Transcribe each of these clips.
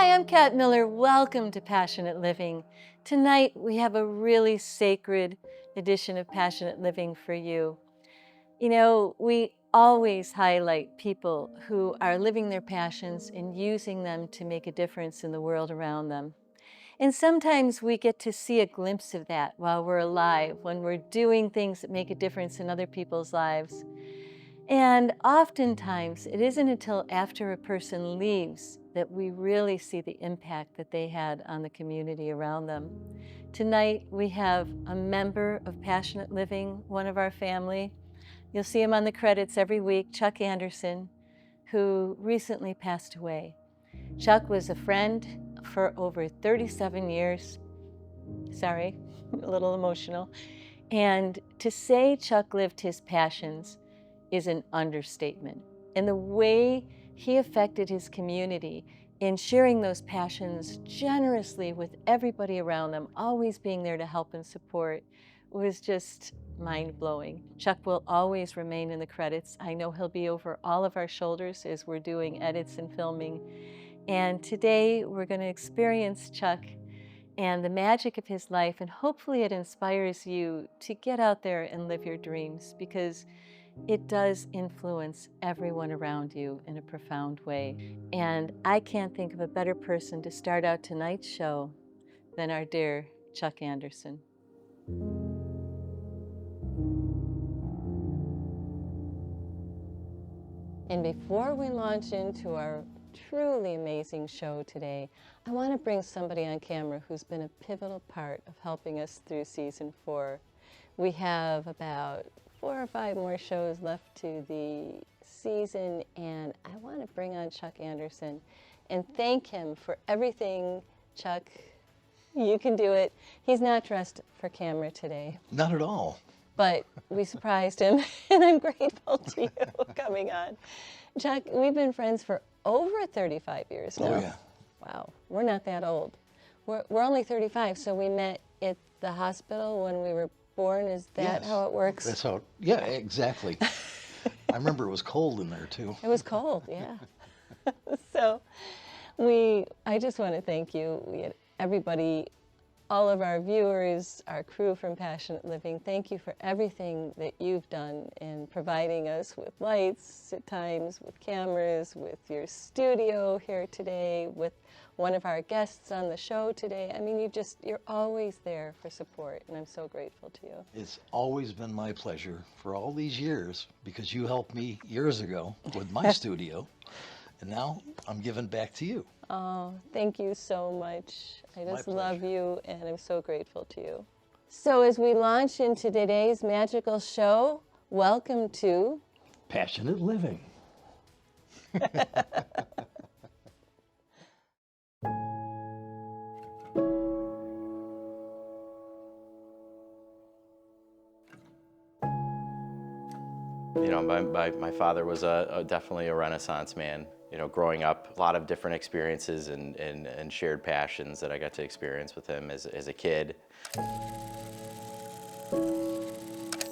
Hi, I'm Kat Miller. Welcome to Passionate Living. Tonight we have a really sacred edition of Passionate Living for you. You know, we always highlight people who are living their passions and using them to make a difference in the world around them. And sometimes we get to see a glimpse of that while we're alive, when we're doing things that make a difference in other people's lives. And oftentimes, it isn't until after a person leaves that we really see the impact that they had on the community around them. Tonight, we have a member of Passionate Living, one of our family. You'll see him on the credits every week, Chuck Anderson, who recently passed away. Chuck was a friend for over 37 years. Sorry, a little emotional. And to say Chuck lived his passions is an understatement. And the way he affected his community in sharing those passions generously with everybody around them, always being there to help and support, was just mind-blowing. Chuck will always remain in the credits. I know he'll be over all of our shoulders as we're doing edits and filming. And today we're going to experience Chuck and the magic of his life, and hopefully it inspires you to get out there and live your dreams, because it does influence everyone around you in a profound way. And I can't think of a better person to start out tonight's show than our dear Chuck Anderson. And before we launch into our truly amazing show today, I want to bring somebody on camera who's been a pivotal part of helping us through season 4. We have about 4 or 5 more shows left to the season, and I want to bring on Chuck Anderson and thank him for everything. Chuck, you can do it. He's not dressed for camera today. Not at all. But we surprised him, and I'm grateful to you coming on. Chuck, we've been friends for over 35 years now. Oh, yeah. Wow, we're not that old. We're only 35, so we met at the hospital when we were born. Is that how it works? That's how, yeah, exactly. I remember it was cold in there, too. It was cold, yeah. So I just want to thank you. We had everybody, all of our viewers, our crew from Passionate Living, thank you for everything that you've done in providing us with lights at times, with cameras, with your studio here today, with one of our guests on the show today. I mean, you're always there for support, and I'm so grateful to you. It's always been my pleasure for all these years, because you helped me years ago with my studio, and now I'm giving back to you. Oh, thank you so much. I just love you, and I'm so grateful to you. So as we launch into today's magical show, welcome to Passionate Living. You know, my father was definitely a Renaissance man. You know, growing up, a lot of different experiences and shared passions that I got to experience with him as a kid.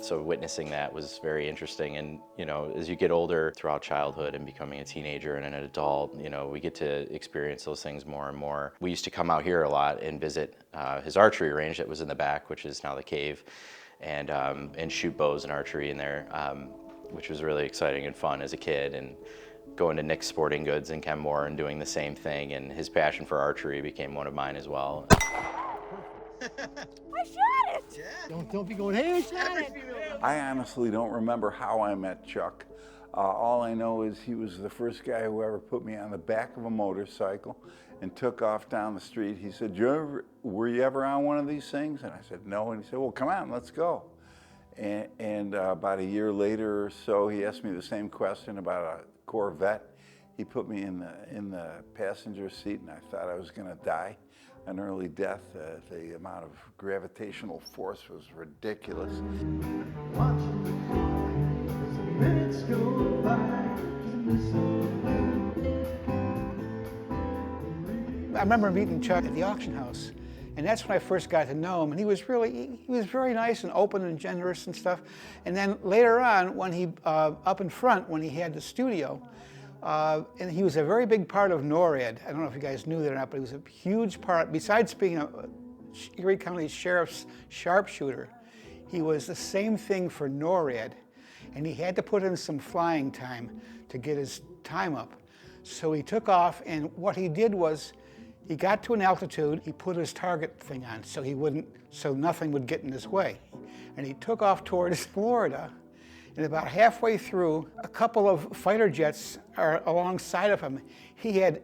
So witnessing that was very interesting. And, you know, as you get older throughout childhood and becoming a teenager and an adult, you know, we get to experience those things more and more. We used to come out here a lot and visit his archery range that was in the back, which is now the cave, and shoot bows and archery in there, which was really exciting and fun as a kid. And going to Nick's Sporting Goods in Kenmore and doing the same thing, and his passion for archery became one of mine as well. I shot it! Yeah. Don't be going, hey, I shot it! I honestly don't remember how I met Chuck. All I know is he was the first guy who ever put me on the back of a motorcycle and took off down the street. He said, were you ever on one of these things? And I said, no. And he said, well, come on, let's go. And about a year later or so, he asked me the same question about a Corvette. He put me in the passenger seat, and I thought I was going to die an early death. The amount of gravitational force was ridiculous. I remember meeting Chuck at the auction house, and that's when I first got to know him. And he was very nice and open and generous and stuff. And then later on, when he up in front, when he had the studio, And he was a very big part of NORAD. I don't know if you guys knew that or not, but he was a huge part. Besides being a Erie County Sheriff's sharpshooter, he was the same thing for NORAD. And he had to put in some flying time to get his time up. So he took off, and what he did was, he got to an altitude, he put his target thing on so nothing would get in his way. And he took off towards Florida, and about halfway through, a couple of fighter jets are alongside of him. He had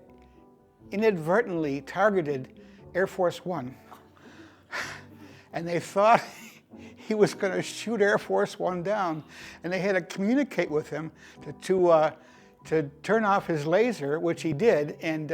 inadvertently targeted Air Force One. And they thought he was going to shoot Air Force One down. And they had to communicate with him to turn off his laser, which he did, and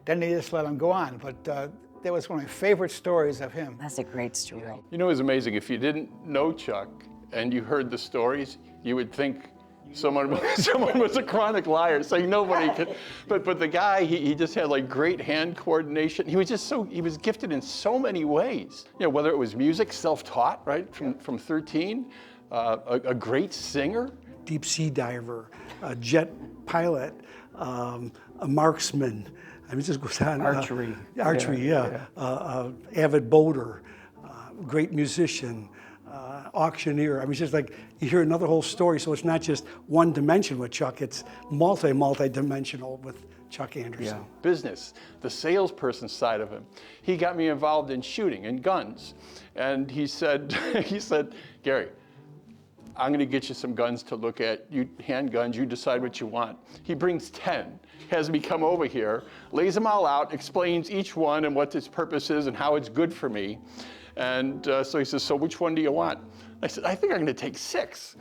then they just let him go on. But that was one of my favorite stories of him. That's a great story. You know, it was amazing. If you didn't know Chuck and you heard the stories, you would think someone was a chronic liar, saying nobody could. But the guy, he just had like great hand coordination. He was just he was gifted in so many ways. You know, whether it was music, self-taught, right, from 13, a great singer. Deep sea diver, a jet pilot, a marksman. I mean, it just goes on. Archery. Archery, avid boater, great musician, auctioneer. I mean, it's just like you hear another whole story. So it's not just one dimension with Chuck. It's multi-dimensional with Chuck Anderson. Yeah. Business, the salesperson side of him. He got me involved in shooting and guns, and he said, Gary, I'm going to get you some guns to look at. You handguns, you decide what you want. He brings 10, has me come over here, lays them all out, explains each one and what its purpose is and how it's good for me. And so he says, so which one do you want? I said, I think I'm going to take 6.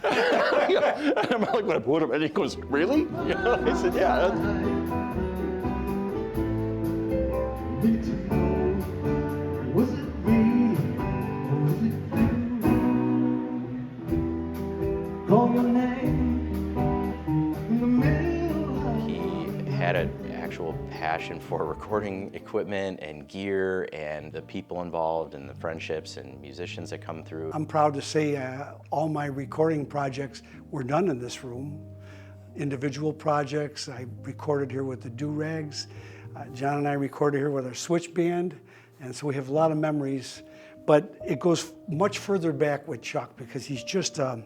And I'm like, what about him? And he goes, really? You know, I said, yeah. Was it me or was it you? Call your name in the middle. He had an actual passion for recording equipment and gear and the people involved and the friendships and musicians that come through. I'm proud to say all my recording projects were done in this room. Individual projects, I recorded here with the Do-Rags. John and I recorded here with our Switch Band, and so we have a lot of memories. But it goes much further back with Chuck because he's just a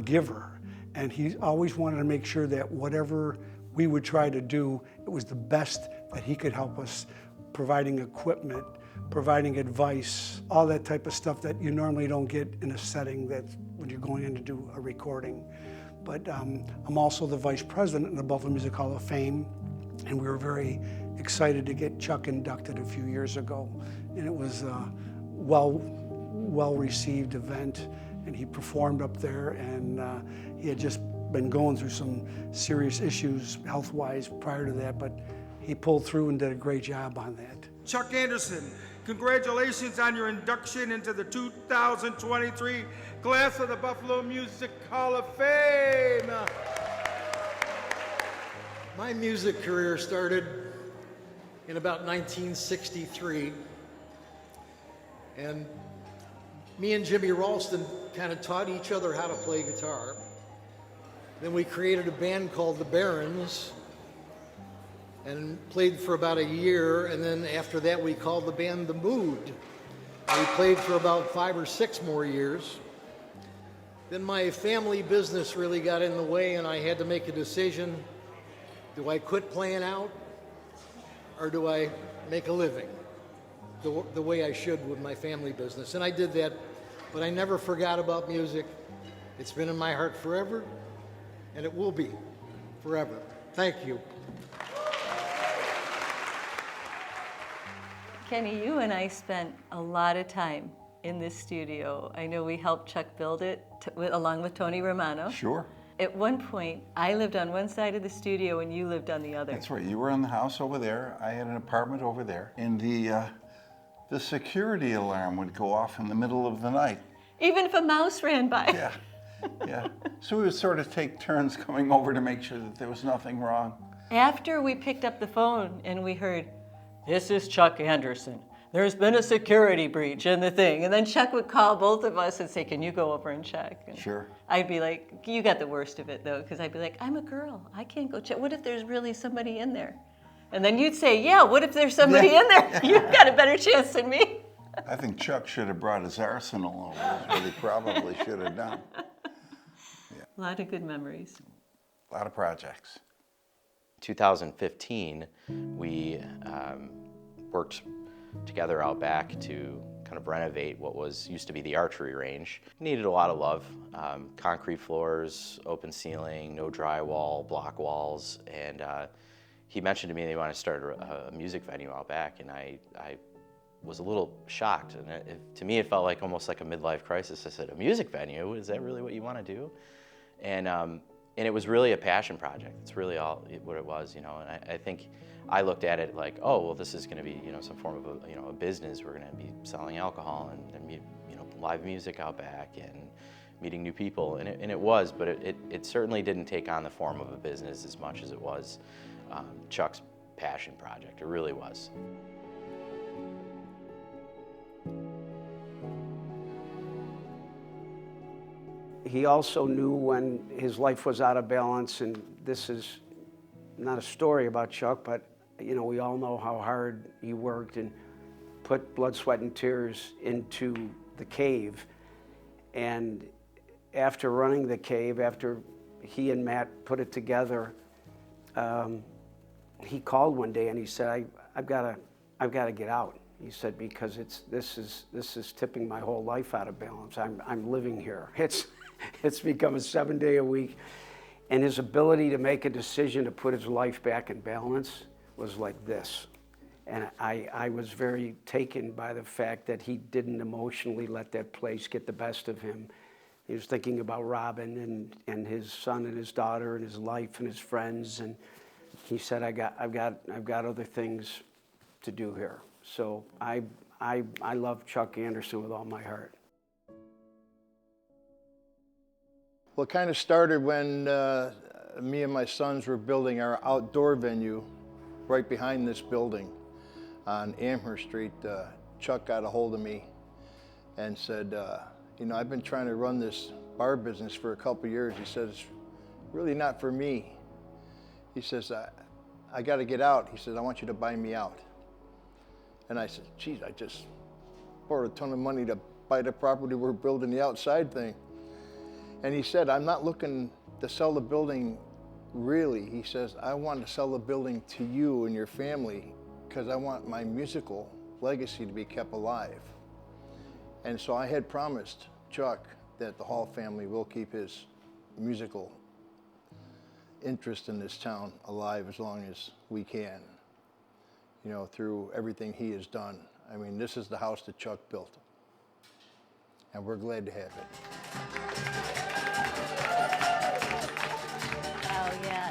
giver, and he always wanted to make sure that whatever we would try to do, it was the best that he could help us, providing equipment, providing advice, all that type of stuff that you normally don't get in a setting that when you're going in to do a recording. But I'm also the vice president of the Buffalo Music Hall of Fame, and we were very excited to get Chuck inducted a few years ago. And it was a well-received event, and he performed up there, and he had just been going through some serious issues health-wise prior to that, but he pulled through and did a great job on that. Chuck Anderson, congratulations on your induction into the 2023 class of the Buffalo Music Hall of Fame. My music career started in about 1963, and me and Jimmy Ralston kind of taught each other how to play guitar. Then we created a band called the Barons and played for about a year, and then after that we called the band The Mood. We played for about 5 or 6 more years. Then my family business really got in the way, and I had to make a decision. Do I quit playing out, or do I make a living the way I should with my family business? And I did that, but I never forgot about music. It's been in my heart forever, and it will be forever. Thank you. Kenny, you and I spent a lot of time in this studio. I know we helped Chuck build it along with Tony Romano. Sure. At one point, I lived on one side of the studio and you lived on the other. That's right. You were in the house over there. I had an apartment over there. And the security alarm would go off in the middle of the night. Even if a mouse ran by. Yeah. Yeah. So we would sort of take turns coming over to make sure that there was nothing wrong. After we picked up the phone and we heard, "This is Chuck Anderson. there's been a security breach in the thing. And then Chuck would call both of us and say, can you go over and check? And Sure. I'd be like, you got the worst of it though, because I'd be like, I'm a girl, I can't go check. What if there's really somebody in there? And then you'd say, yeah, what if there's somebody in there? You've got a better chance than me. I think Chuck should have brought his arsenal over. That's what he probably should have done. A lot of good memories. A lot of projects. 2015, we worked together out back to kind of renovate what used to be the archery range. Needed a lot of love. Concrete floors, open ceiling, no drywall, block walls, and he mentioned to me they wanted to start a music venue out back, and I was a little shocked, and to me it felt like almost like a midlife crisis. I said, a music venue? Is that really what you want to do? And it was really a passion project. It's really what it was, and I think I looked at it like, oh, well, this is going to be, some form of a business. We're going to be selling alcohol and live music out back and meeting new people, and it was, but it certainly didn't take on the form of a business as much as it was Chuck's passion project. It really was. He also knew when his life was out of balance, and this is not a story about Chuck, but we all know how hard he worked and put blood, sweat, and tears into the cave. And after running the cave, after he and Matt put it together, he called one day and he said, I've got to get out. He said, because this is tipping my whole life out of balance. I'm living here. It's become a 7-day-a-week. And his ability to make a decision to put his life back in balance was like this. And I was very taken by the fact that he didn't emotionally let that place get the best of him. He was thinking about Robin and his son and his daughter and his life and his friends. And he said, I've got other things to do here. So I love Chuck Anderson with all my heart. Well, it kind of started when me and my sons were building our outdoor venue right behind this building on Amherst Street. Chuck got a hold of me and said, I've been trying to run this bar business for a couple years. He says, it's really not for me. He says, I got to get out. He says, I want you to buy me out. And I said, geez, I just borrowed a ton of money to buy the property we're building the outside thing. And he said, I'm not looking to sell the building really. He says, I want to sell the building to you and your family because I want my musical legacy to be kept alive. And so I had promised Chuck that the Hall family will keep his musical interest in this town alive as long as we can, through everything he has done. I mean, this is the house that Chuck built, and we're glad to have it.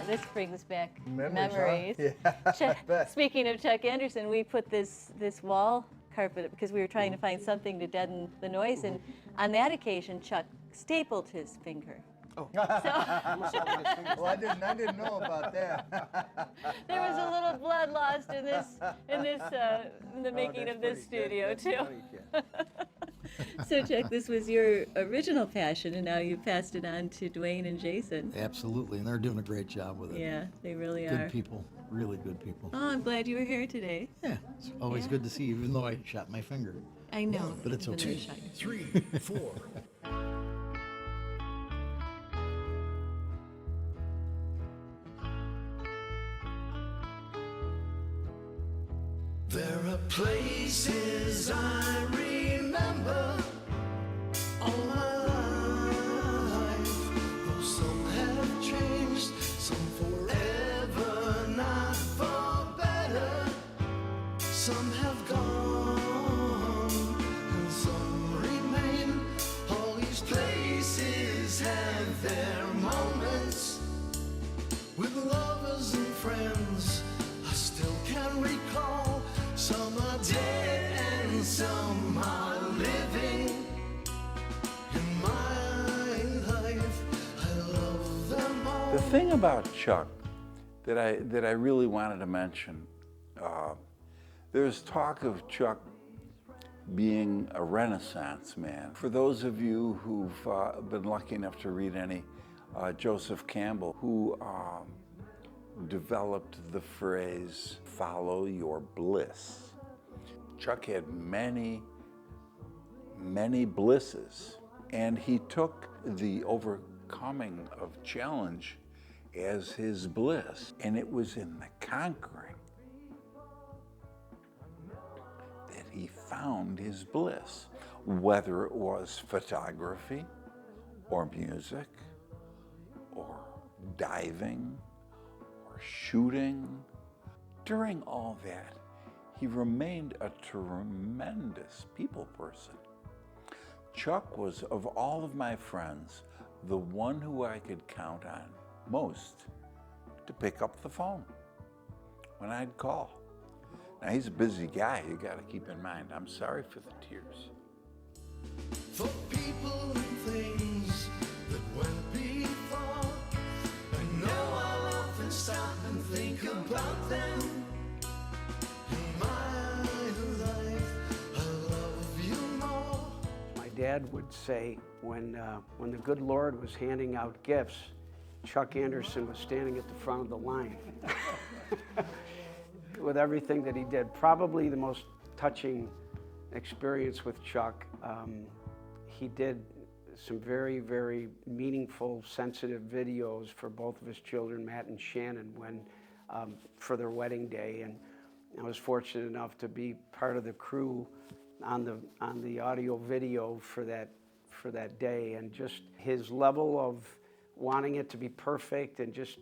This brings back Memories, memories. huh? Yeah, Speaking of Chuck Anderson, we put this wall carpet because we were trying to find something to deaden the noise, and on that occasion, Chuck stapled his finger. Oh. Well, I didn't know about that. There was a little blood lost in the making of this studio too. So Chuck, this was your original passion, and now you've passed it on to Dwayne and Jason. Absolutely, and they're doing a great job with it. Yeah, they really Good are. people, really good people. Oh, I'm glad you were here today. Yeah, it's always good to see you, even though I shot my finger. I know. But it's okay. 2, 3, 4. There are places I remember all my life, though some have changed, some forever, not for better. Some have gone, and some remain. All these places have their moments with lovers and friends. I still can recall. Some are dead and some are living. In my life, I love them all. The thing about Chuck that I really wanted to mention, there's talk of Chuck being a Renaissance man. For those of you who've been lucky enough to read any Joseph Campbell, who developed the phrase, follow your bliss. Chuck had many blisses, and he took the overcoming of challenge as his bliss, and it was in the conquering that he found his bliss, whether it was photography or music or diving or shooting. During all that, he remained a tremendous people person. Chuck was, of all of my friends, the one who I could count on most to pick up the phone when I'd call. Now, he's a busy guy, you gotta keep in mind. I'm sorry for the tears. For people and things that went before, I know I'll often stop and think about them. In my life, I love you more. My dad would say when the good Lord was handing out gifts, Chuck Anderson was standing at the front of the line with everything that he did. Probably the most touching experience with Chuck. He did some very, very meaningful, sensitive videos for both of his children, Matt and Shannon, for their wedding day. And I was fortunate enough to be part of the crew on the audio video for that day. And just his level of wanting it to be perfect, and just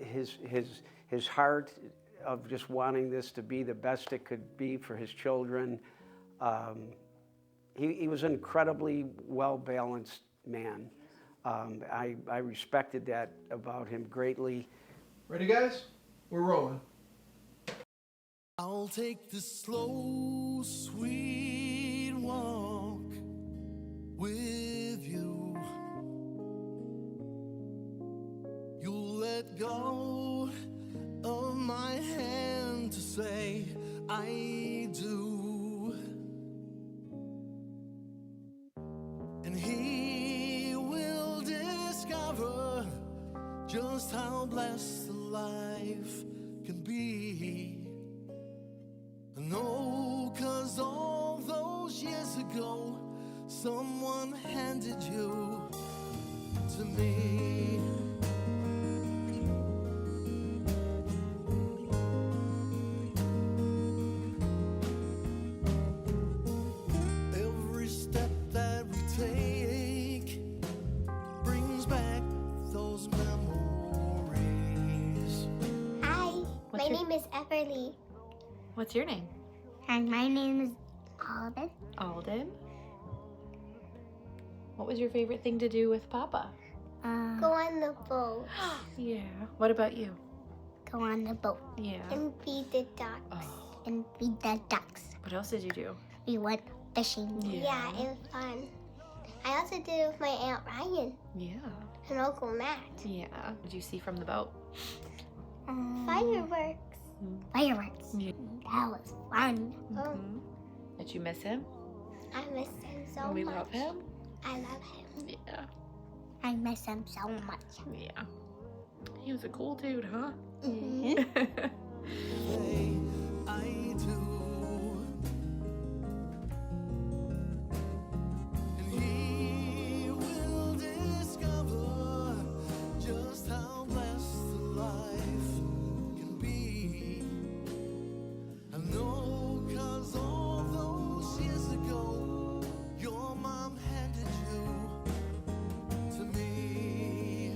his heart of just wanting this to be the best it could be for his children. He was an incredibly well-balanced man. I respected that about him greatly. Ready, guys? We're rolling. I'll take the slow, sweet walk with you. You'll let go of my hand to say I do. And he will discover just how blessed the life can be. No, 'cause all those years ago, someone handed you to me. Every step that we take brings back those memories. Hi, my name is Everly. What's your name? And my name is Alden. Alden. What was your favorite thing to do with Papa? Go on the boat. Yeah. What about you? Go on the boat. Yeah. And feed the ducks. Oh. And feed the ducks. What else did you do? We went fishing. Yeah. It was fun. I also did it with my Aunt Ryan. Yeah. And Uncle Matt. Yeah. What did you see from the boat? Fireworks. Fireworks. Yeah. That was fun. Mm-hmm. Did you miss him? I miss him so We much. love him? I love him. Yeah. I miss him so much. Yeah. He was a cool dude, huh? Mm-hmm. I do. And he will discover just how blessed the life can be. I know, 'cause all those years ago, your mom handed you to me.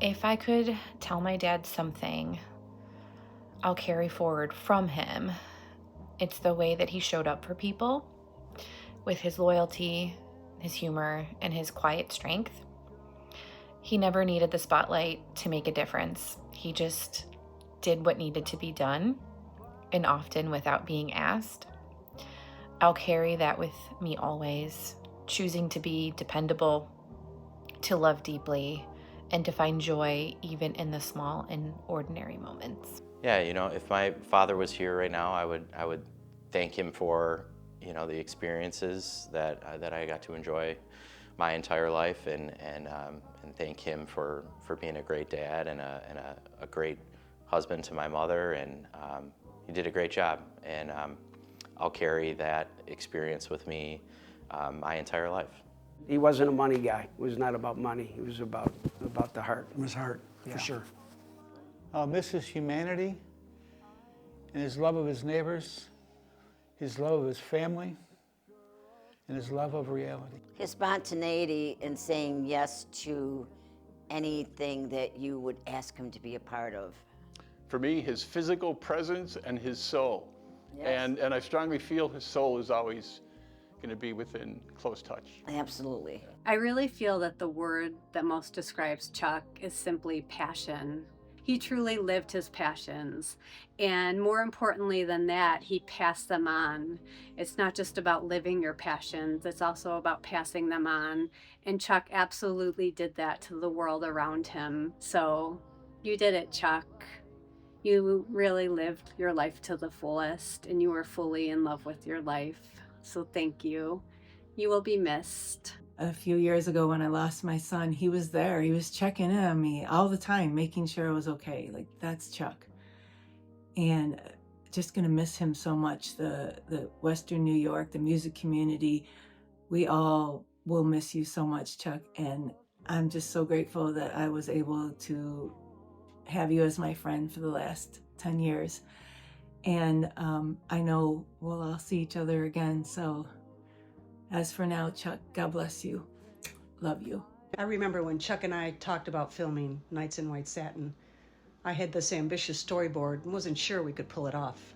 If I could tell my dad something I'll carry forward from him, it's the way that he showed up for people with his loyalty, his humor, and his quiet strength. He never needed the spotlight to make a difference. He just did what needed to be done, and often without being asked. I'll carry that with me always, choosing to be dependable, to love deeply, and to find joy even in the small and ordinary moments. Yeah, you know, if my father was here right now, I would thank him for, you know, the experiences that I got to enjoy my entire life, and thank him for being a great dad and a great husband to my mother, and he did a great job, and I'll carry that experience with me my entire life. He wasn't a money guy. It was not about money. It was about the heart. It was heart, for sure. I'll miss his humanity and his love of his neighbors, his love of his family, and his love of reality. His spontaneity in saying yes to anything that you would ask him to be a part of. For me, his physical presence and his soul. Yes. And I strongly feel his soul is always going to be within close touch. Absolutely. I really feel that the word that most describes Chuck is simply passion. He truly lived his passions, and more importantly than that, he passed them on. It's not just about living your passions, it's also about passing them on, and Chuck absolutely did that to the world around him. So you did it, Chuck. You really lived your life to the fullest, and you were fully in love with your life. So thank you. You will be missed. A few years ago when I lost my son, he was there. He was checking in on me all the time, making sure I was okay. Like, that's Chuck. And just gonna miss him so much. The Western New York, the music community, we all will miss you so much, Chuck. And I'm just so grateful that I was able to have you as my friend for the last 10 years. And I know we'll all see each other again, so as for now, Chuck, God bless you. Love you. I remember when Chuck and I talked about filming Nights in White Satin. I had this ambitious storyboard and wasn't sure we could pull it off.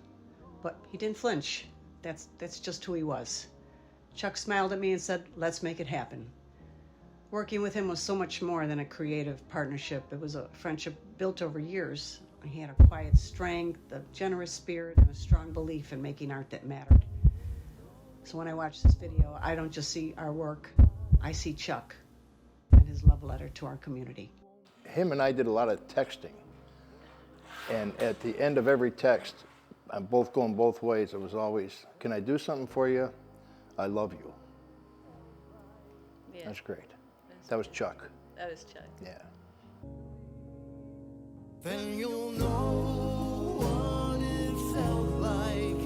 But he didn't flinch. That's just who he was. Chuck smiled at me and said, let's make it happen. Working with him was so much more than a creative partnership. It was a friendship built over years. He had a quiet strength, a generous spirit, and a strong belief in making art that mattered. So when I watch this video, I don't just see our work, I see Chuck and his love letter to our community. Him and I did a lot of texting. And at the end of every text, I'm both going both ways. It was always, can I do something for you? I love you. Yeah. That's great. That was Chuck. That was Chuck. Yeah. Then you'll know what it felt like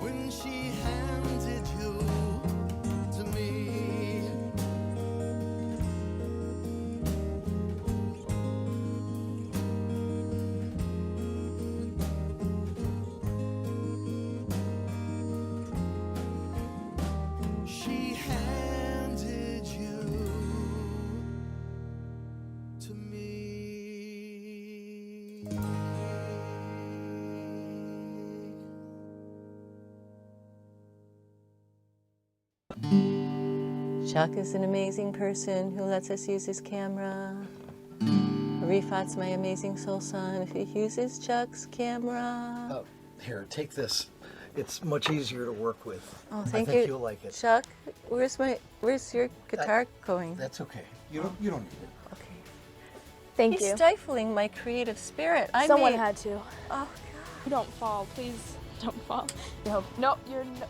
when she handed you to me. She handed you to me. Chuck is an amazing person who lets us use his camera. Rifat's my amazing soul son. If he uses Chuck's camera. Here, take this. It's much easier to work with. Oh, I thank think you. you'll like it. Chuck, where's your guitar going? That's okay. You don't need it. Okay. Thank He's you. stifling my creative spirit. Someone had to. Oh, God. Don't fall, please. Don't fall. No, you're no.